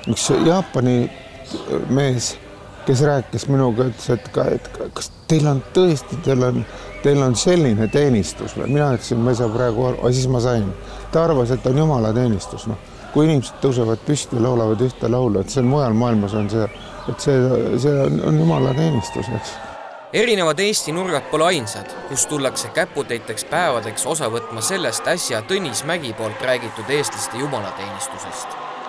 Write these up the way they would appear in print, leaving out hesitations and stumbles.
üks Jaapani mees, kes rääkis minuga, ütles, et kas teil on tõesti, teil on selline teenistus või? Mina ütlesin, ma ei saa praegu aru, siis ma sain. Ta arvas, et on jumala teenistus. No, kui inimesed tõusevad püsti ja laulavad ühte laulu, et see on mujal maailmas on see, et see on jumala teenistus. Eks. Erinevad Eesti nurgad pole ainsad, kus tullakse käputeiteks päevadeks osa võtma sellest äsja Tõnis Mägi poolt räägitud eestlaste jumalateenistusest.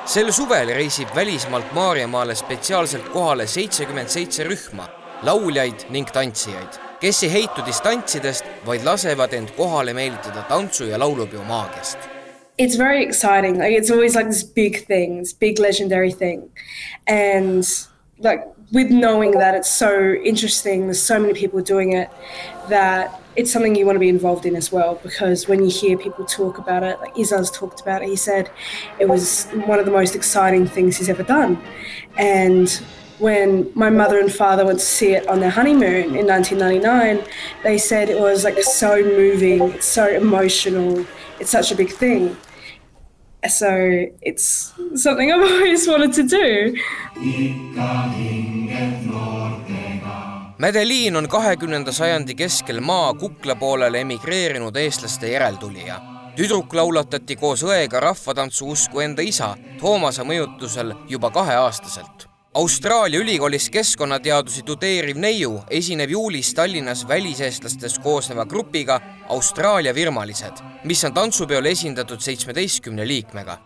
Sel suvel reisib välismaalt Maarjamaale spetsiaalselt kohale 77 rühma, lauljaid ning tantsijaid, kes ei heitu distantsidest, vaid lasevad end kohale meelitada tantsu- ja laulupeo maagiast. It's very exciting. Like, it's always like this big thing, this big legendary thing. And like with knowing that it's so interesting, there's so many people doing it, that it's something you want to be involved in as well, because when you hear people talk about it, like Izaz talked about it, he said it was one of the most exciting things he's ever done. And when my mother and father went to see it on their honeymoon in 1999, they said it was like so moving, it's so emotional, it's such a big thing. So it's something I've always wanted to do. Madeleine on 20. sajandi keskel maa Kukla poolele emigreerinud eestlaste järeltulija. Tüdruk laulatati koos õega rahvatantsu usku enda isa Toomase mõjutusel juba 2-aastaselt. Austraalia ülikoolis keskkonnateadusi tudeeriv neiu esineb juulis Tallinnas väliseestlastest koosneva grupiga Austraalia virmalised, mis on tantsupeol esindatud 17 liikmega.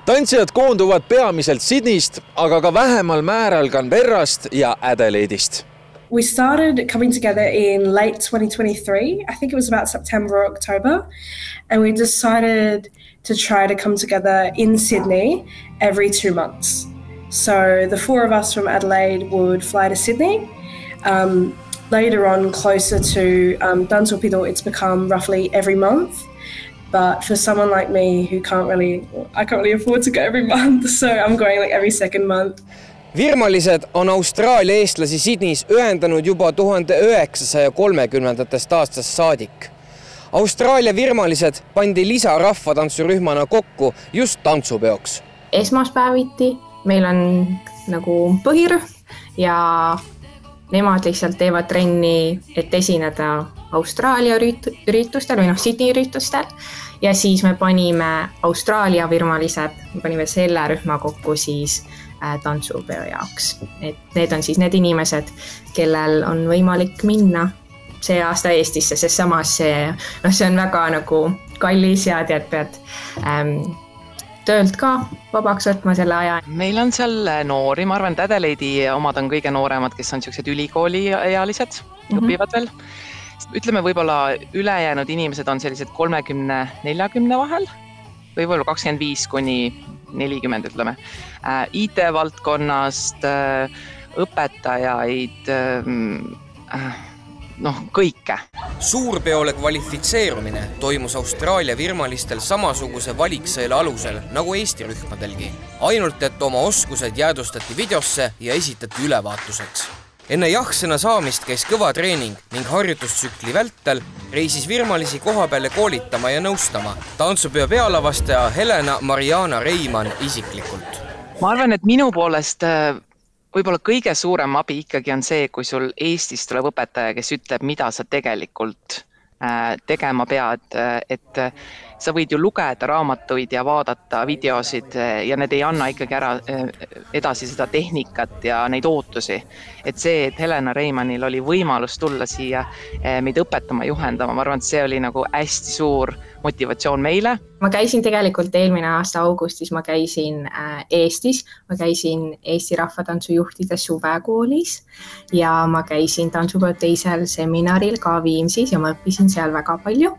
Tantsijad koonduvad peamiselt Sydneyst, aga ka vähemal määral Canberrast ja Adelaide'ist. We started coming together in late 2023. I think it was about September or October. And we decided to try to come together in Sydney every 2 months. So the 4 of us from Adelaide would fly to Sydney. Later on, closer to Dansupido, it's become roughly every month. But for someone like me who I can't really afford to go every month, so I'm going like every second month. Virmalised on Austraalia eestlasi Sydneys ühendanud juba 1930. aastast saadik. Austraalia virmalised pandi lisarahvatantsurühmana kokku just tantsupeoks. Esmaspäeviti meil on nagu põhirühm ja nemad lihtsalt teevad trenni, et esineda Austraalia üritustel või Sydney üritustel. Ja siis me panime Austraalia virmalised, me panime selle rühma kokku siis tantsupeo jaoks. Et need on siis need inimesed, kellel on võimalik minna see aasta Eestisse, sest samas see on väga nagu kallis ja pead töölt ka vabaks võtma selle aja. Meil on seal noori, ma arvan, et Adelaide'i omad on kõige nooremad, kes on sellised ülikooliealised, õpivad veel. Ütleme, võib-olla ülejäänud inimesed on sellised 30-40 vahel, võib-olla 25 kuni 40, ütleme. IT-valdkonnast, õpetajaid, kõike. Suurpeole kvalifitseerumine toimus Austraalia virmalistel samasuguse valiksõela alusel nagu Eesti rühmadelgi. Ainult, et oma oskused jäädustati videosse ja esitati ülevaatuseks. Enne jah-sõna saamist käis kõva treening ning harjutustsükli vältel reisis virmalisi koha peale koolitama ja nõustama tantsupeo pealavastaja Helena Mariana Reimann isiklikult. Ma arvan, et minu poolest võib-olla kõige suurem abi ikkagi on see, kui sul Eestist tuleb õpetaja, kes ütleb, mida sa tegelikult tegema pead, et sa võid ju lugeda raamatuid ja vaadata videosid ja need ei anna ikkagi ära edasi seda tehnikat ja neid ootusi. Et see, et Helena Reimannil oli võimalus tulla siia meid õpetama, juhendama, ma arvan, et see oli nagu hästi suur motivatsioon meile. Ma käisin tegelikult eelmine aasta augustis, ma käisin Eestis, ma käisin Eesti rahvatantsujuhtide suvekoolis ja ma käisin tantsupeo teisel seminaril ka Viimsis ja ma õppisin seal väga palju.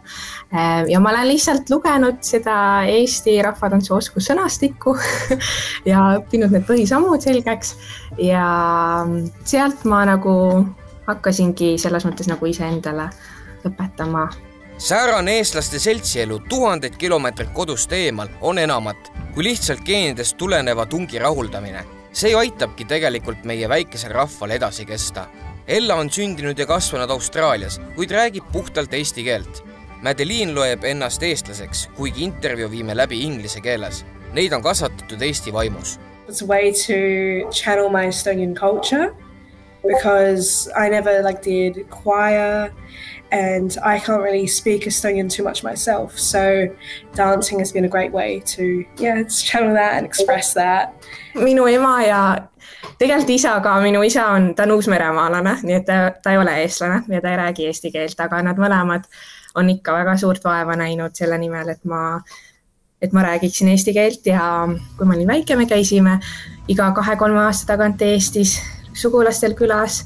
Ja ma olen lihtsalt lugenud seda Eesti rahvatantsu oskussõnastikku ja õppinud need põhisammud selgeks ja sealt ma nagu hakkasingi selles mõttes nagu iseendale õpetama. Säärane eestlaste seltsielu 1000 kilomeetrit kodust eemal on enamat kui lihtsalt geenidest tuleneva tungi rahuldamine. See aitabki tegelikult meie väikesel rahval edasi kesta. Ella on sündinud ja kasvanud Austraalias, kuid räägib puhtalt eesti keelt. Madeleine loeb ennast eestlaseks, kuigi intervjuu viime läbi inglise keeles. Neid on kasvatatud Eesti vaimus. It's a way to channel my Estonian culture because I never did choir and I can't really speak Estonian too much myself. So dancing has been a great way to just channel that and express that. Minu ema ja tegelikult isa ka, minu isa on, ta on uusmeremaalane, nii et ta ei ole eestlane ja ta ei räägi eesti keelt, aga nad mõlemad on ikka väga suurt vaeva näinud selle nimel, et ma räägiksin eesti keelt ja kui ma olin väike, me käisime iga 2-3 aasta tagant Eestis sugulastel külas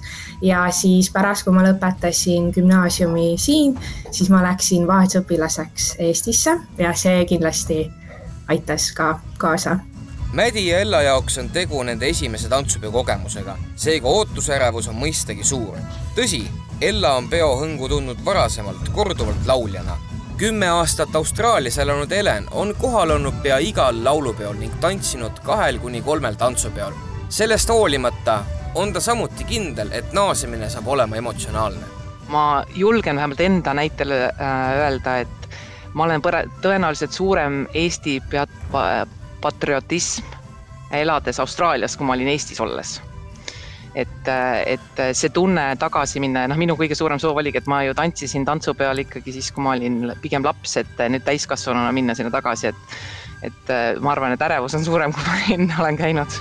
ja siis pärast, kui ma lõpetasin gümnaasiumi siin, siis ma läksin vahetusõpilaseks Eestisse ja see kindlasti aitas ka kaasa. Mädi ja Ella jaoks on tegu nende esimese tantsupeo kogemusega, seega ootusärevus on mõistagi suur. Tõsi, Ella on peo hõngu tundnud varasemalt korduvalt lauljana. 10 aastat Austraalias elanud Ellen on kohal olnud pea igal laulupeol ning tantsinud 2-3 tantsupeol. Sellest hoolimata on ta samuti kindel, et naasemine saab olema emotsionaalne. Ma julgen vähemalt enda näitel öelda, et ma olen tõenäoliselt suurem Eesti patriotism elades Austraalias, kui ma olin Eestis olles. Et see tunne tagasi minna, minu kõige suurem soov oligi, et ma ju tantsisin tantsupeal ikkagi siis, kui ma olin pigem laps, et nüüd täiskasvanuna minna sinna tagasi, et ma arvan, et ärevus on suurem, kui ma enne olen käinud.